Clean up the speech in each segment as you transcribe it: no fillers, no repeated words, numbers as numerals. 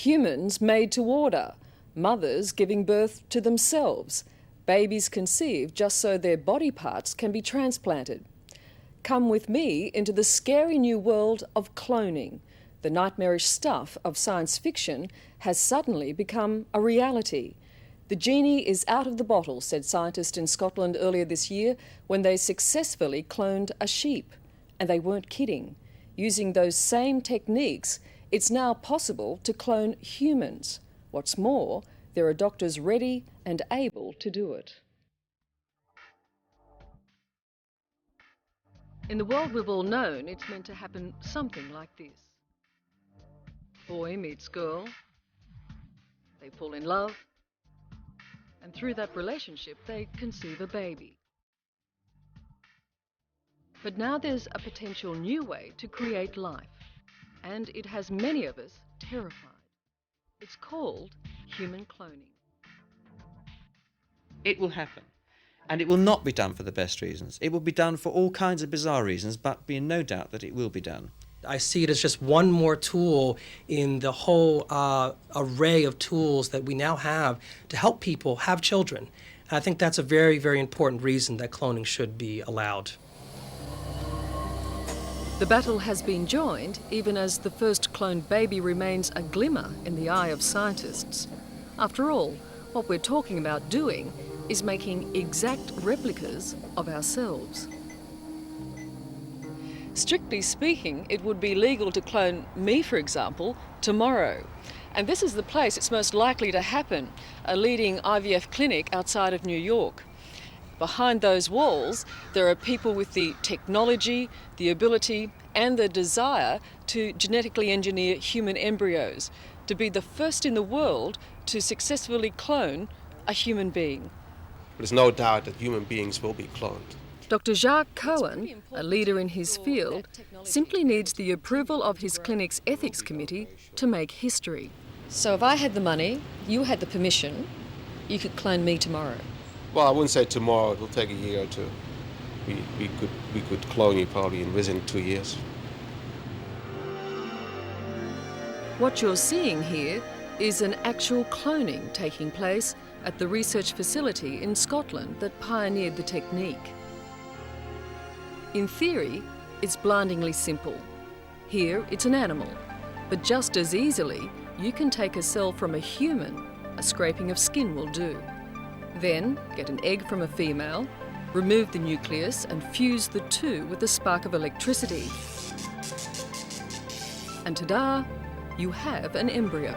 Humans made to order, mothers giving birth to themselves, babies conceived just so their body parts can be transplanted. Come with me into the scary new world of cloning. The nightmarish stuff of science fiction has suddenly become a reality. The genie is out of the bottle, said scientists in Scotland earlier this year when they successfully cloned a sheep. And they weren't kidding. Using those same techniques, it's now possible to clone humans. What's more, there are doctors ready and able to do it. In the world we've all known, it's meant to happen something like this. Boy meets girl, they fall in love, and through that relationship they conceive a baby. But now there's a potential new way to create life, and it has many of us terrified. It's called human cloning. It will happen, and it will not be done for the best reasons. It will be done for all kinds of bizarre reasons, but be in no doubt that it will be done. I see it as just one more tool in the whole array of tools that we now have to help people have children. And I think that's a very, very important reason that cloning should be allowed. The battle has been joined, even as the first cloned baby remains a glimmer in the eye of scientists. After all, what we're talking about doing is making exact replicas of ourselves. Strictly speaking, it would be legal to clone me, for example, tomorrow. And this is the place it's most likely to happen, a leading IVF clinic outside of New York. Behind those walls, there are people with the technology, the ability and the desire to genetically engineer human embryos, to be the first in the world to successfully clone a human being. There's no doubt that human beings will be cloned. Dr. Jacques Cohen, a leader in his field, simply needs the approval of his clinic's ethics committee to make history. So if I had the money, you had the permission, you could clone me tomorrow. Well, I wouldn't say tomorrow. It will take a year or two. We could clone you probably within 2 years. What you're seeing here is an actual cloning taking place at the research facility in Scotland that pioneered the technique. In theory, it's blindingly simple. Here, it's an animal. But just as easily, you can take a cell from a human. A scraping of skin will do. Then, get an egg from a female, remove the nucleus and fuse the two with a spark of electricity. And ta-da, you have an embryo.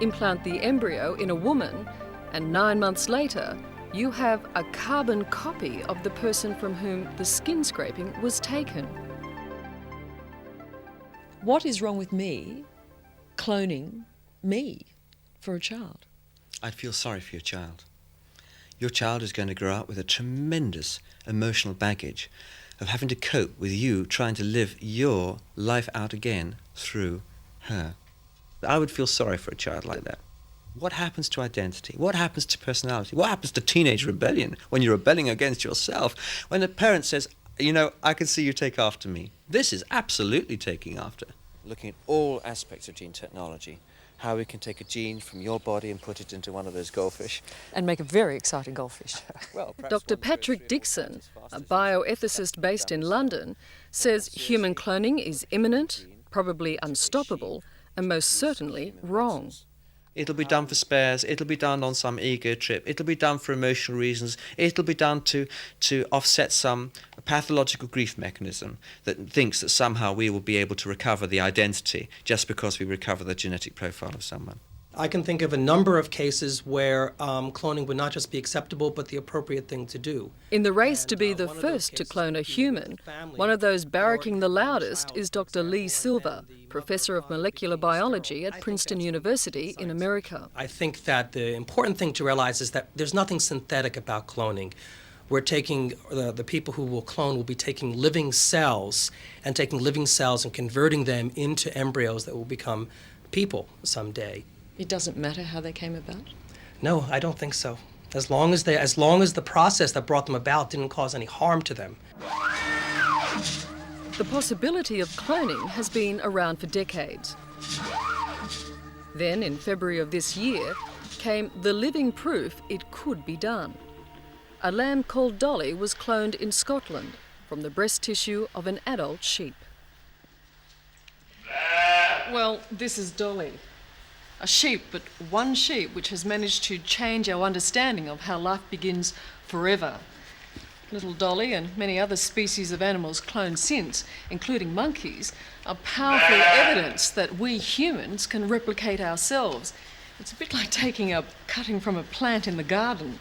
Implant the embryo in a woman, and 9 months later, you have a carbon copy of the person from whom the skin scraping was taken. What is wrong with me cloning me for a child? I'd feel sorry for your child. Your child is going to grow up with a tremendous emotional baggage of having to cope with you trying to live your life out again through her. I would feel sorry for a child like that. What happens to identity? What happens to personality? What happens to teenage rebellion when you're rebelling against yourself? When a parent says, you know, I can see you take after me. This is absolutely taking after. Looking at all aspects of gene technology, how we can take a gene from your body and put it into one of those goldfish. And make a very exciting goldfish. Well, Dr. Patrick Dixon, a bioethicist based in London, says human cloning is imminent, probably unstoppable, and most certainly wrong. It'll be done for spares, it'll be done on some ego trip, it'll be done for emotional reasons, it'll be done to offset some pathological grief mechanism that thinks that somehow we will be able to recover the identity just because we recover the genetic profile of someone. I can think of a number of cases where cloning would not just be acceptable, but the appropriate thing to do. In the race to be the first to clone a human, one of those barracking the loudest is Dr. Lee Silver, professor of molecular biology at Princeton University in America. I think that the important thing to realize is that there's nothing synthetic about cloning. We're taking, the people who will clone will be taking living cells and converting them into embryos that will become people someday. It doesn't matter how they came about? No, I don't think so. As long as the process that brought them about didn't cause any harm to them. The possibility of cloning has been around for decades. Then, in February of this year, came the living proof it could be done. A lamb called Dolly was cloned in Scotland from the breast tissue of an adult sheep. Well, this is Dolly. A sheep, but one sheep which has managed to change our understanding of how life begins forever. Little Dolly and many other species of animals cloned since, including monkeys, are powerful evidence that we humans can replicate ourselves. It's a bit like taking a cutting from a plant in the garden.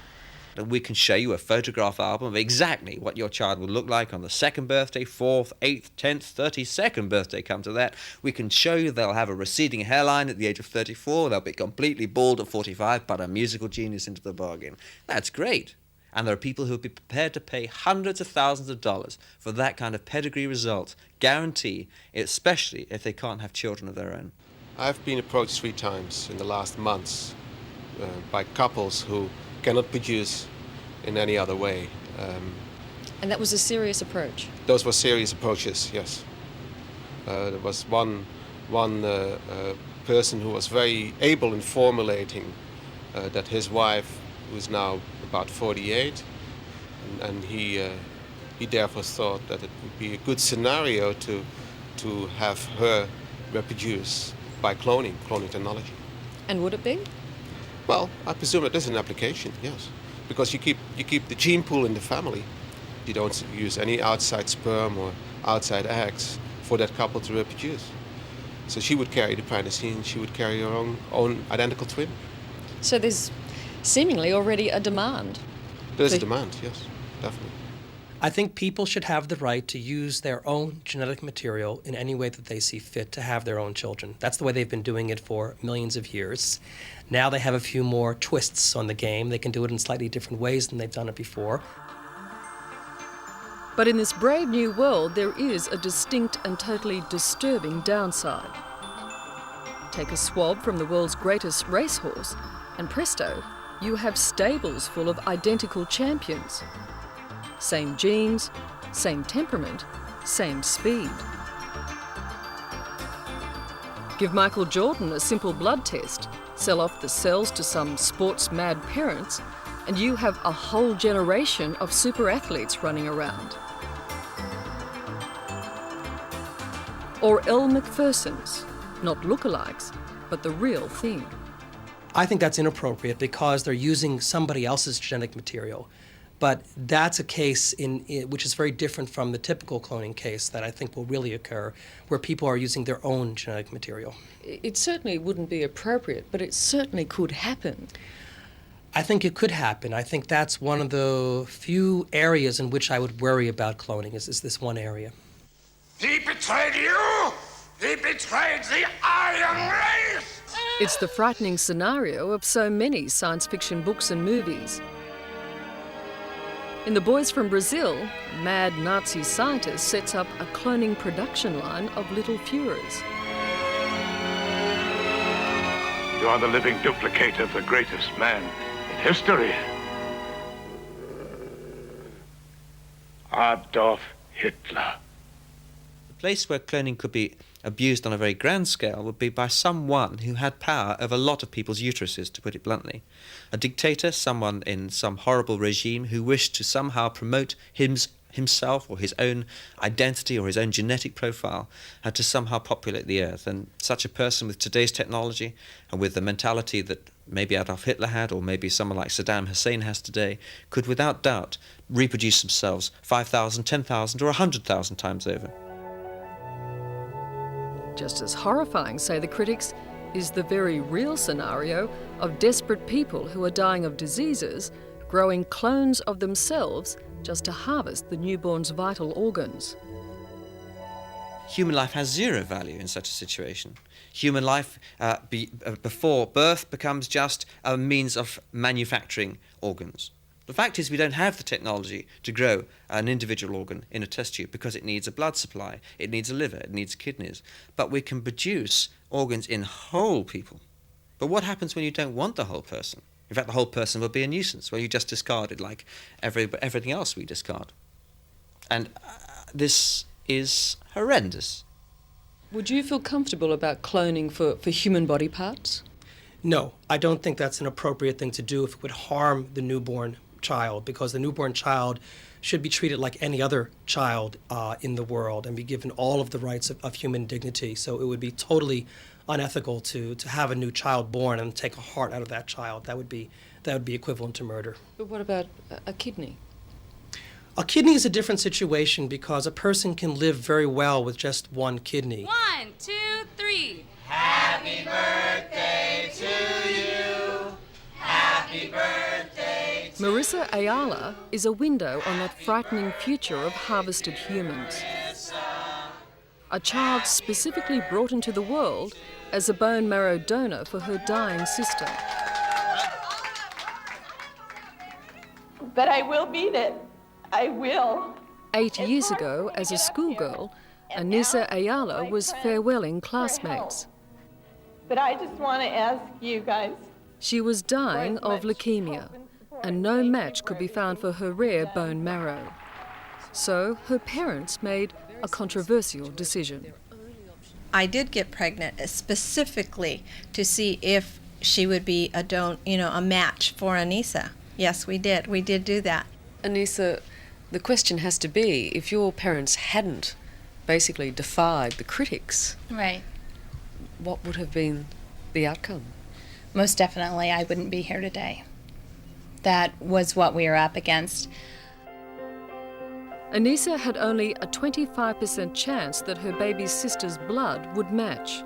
And we can show you a photograph album of exactly what your child will look like on the 2nd birthday, 4th, 8th, 10th, 32nd birthday, come to that. We can show you they'll have a receding hairline at the age of 34, they'll be completely bald at 45, but a musical genius into the bargain. That's great. And there are people who will be prepared to pay hundreds of thousands of dollars for that kind of pedigree result, guarantee, especially if they can't have children of their own. I've been approached 3 times in the last months by couples who cannot produce in any other way. And that was a serious approach? Those were serious approaches, yes. There was one person who was very able in formulating that his wife, who is now about 48, and he therefore thought that it would be a good scenario to have her reproduce by cloning technology. And would it be? Well, I presume it is an application, yes, because you keep the gene pool in the family. You don't use any outside sperm or outside eggs for that couple to reproduce. So she would carry the panicine, she would carry her own identical twin. So there's seemingly already a demand. There's a demand, yes, definitely. I think people should have the right to use their own genetic material in any way that they see fit to have their own children. That's the way they've been doing it for millions of years. Now they have a few more twists on the game. They can do it in slightly different ways than they've done it before. But in this brave new world, there is a distinct and totally disturbing downside. Take a swab from the world's greatest racehorse, and presto, you have stables full of identical champions. Same genes, same temperament, same speed. Give Michael Jordan a simple blood test, sell off the cells to some sports-mad parents, and you have a whole generation of super athletes running around. Or Elle Macpherson's, not lookalikes, but the real thing. I think that's inappropriate because they're using somebody else's genetic material. But that's a case which is very different from the typical cloning case that I think will really occur, where people are using their own genetic material. It certainly wouldn't be appropriate, but it certainly could happen. I think it could happen. I think that's one of the few areas in which I would worry about cloning, is this one area. He betrayed you! He betrayed the Aryan race! It's the frightening scenario of so many science fiction books and movies. In The Boys from Brazil, a mad Nazi scientist sets up a cloning production line of little Führers. You are the living duplicate of the greatest man in history. Adolf Hitler. The place where cloning could be abused on a very grand scale would be by someone who had power over a lot of people's uteruses, to put it bluntly. A dictator, someone in some horrible regime who wished to somehow promote himself or his own identity or his own genetic profile, had to somehow populate the earth. And such a person with today's technology and with the mentality that maybe Adolf Hitler had, or maybe someone like Saddam Hussein has today, could without doubt reproduce themselves 5,000, 10,000 or 100,000 times over. Just as horrifying, say the critics, is the very real scenario of desperate people who are dying of diseases, growing clones of themselves just to harvest the newborn's vital organs. Human life has zero value in such a situation. Human life before birth becomes just a means of manufacturing organs. The fact is we don't have the technology to grow an individual organ in a test tube because it needs a blood supply, it needs a liver, it needs kidneys. But we can produce organs in whole people. But what happens when you don't want the whole person? In fact, the whole person will be a nuisance. Well, you just discard it like everything else we discard. And this is horrendous. Would you feel comfortable about cloning for human body parts? No, I don't think that's an appropriate thing to do if it would harm the newborn child, because the newborn child should be treated like any other child in the world and be given all of the rights of human dignity. So it would be totally unethical to have a new child born and take a heart out of that child. That would be equivalent to murder. But what about a kidney? A kidney is a different situation because a person can live very well with just one kidney. 1, 2, 3. Happy birthday to you. Happy birthday to Marissa Ayala is a window on that frightening future of harvested humans. A child specifically brought into the world as a bone marrow donor for her dying sister. But I will beat it. I will. 8 years ago, as a schoolgirl, Anissa Ayala was farewelling classmates. But I just want to ask you guys. She was dying of leukemia, and no match could be found for her rare bone marrow. So her parents made a controversial decision. I did get pregnant specifically to see if she would be a match for Anissa. Yes, we did. We did do that. Anissa, the question has to be, if your parents hadn't basically defied the critics, Right. what would have been the outcome? Most definitely, I wouldn't be here today. That was what we were up against. Anissa had only a 25% chance that her baby sister's blood would match.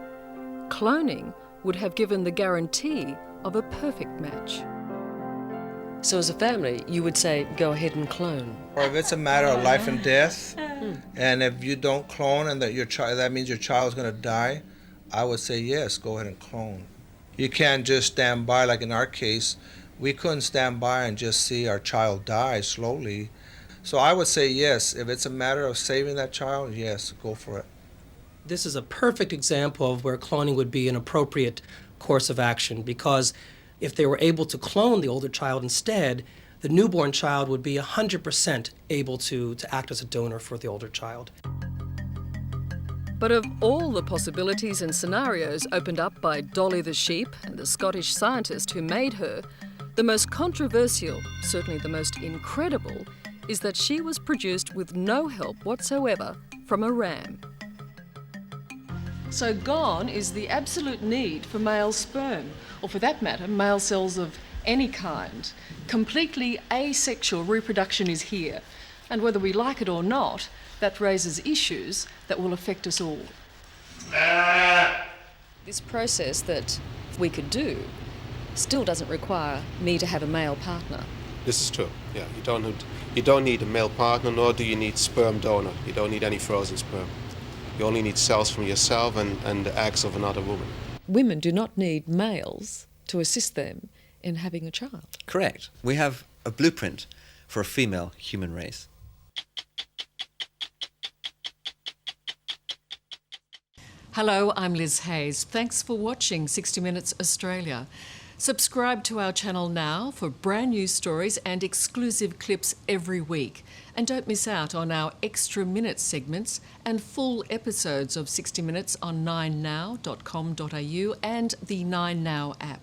Cloning would have given the guarantee of a perfect match. So as a family, you would say, go ahead and clone. Or if it's a matter of life and death, and if you don't clone and that means your child is going to die, I would say yes, go ahead and clone. You can't just stand by, like in our case, we couldn't stand by and just see our child die slowly. So I would say yes, if it's a matter of saving that child, yes, go for it. This is a perfect example of where cloning would be an appropriate course of action, because if they were able to clone the older child instead, the newborn child would be 100% able to act as a donor for the older child. But of all the possibilities and scenarios opened up by Dolly the sheep and the Scottish scientist who made her, the most controversial, certainly the most incredible, is that she was produced with no help whatsoever from a ram. So gone is the absolute need for male sperm, or for that matter, male cells of any kind. Completely asexual reproduction is here, and whether we like it or not, that raises issues that will affect us all. This process that we could do still doesn't require me to have a male partner. This is true. Yeah, you don't need a male partner, nor do you need sperm donor. You don't need any frozen sperm. You only need cells from yourself and the eggs of another woman. Women do not need males to assist them in having a child. Correct. We have a blueprint for a female human race. Hello, I'm Liz Hayes. Thanks for watching 60 Minutes Australia. Subscribe to our channel now for brand new stories and exclusive clips every week. And don't miss out on our extra minute segments and full episodes of 60 Minutes on 9now.com.au and the 9Now app.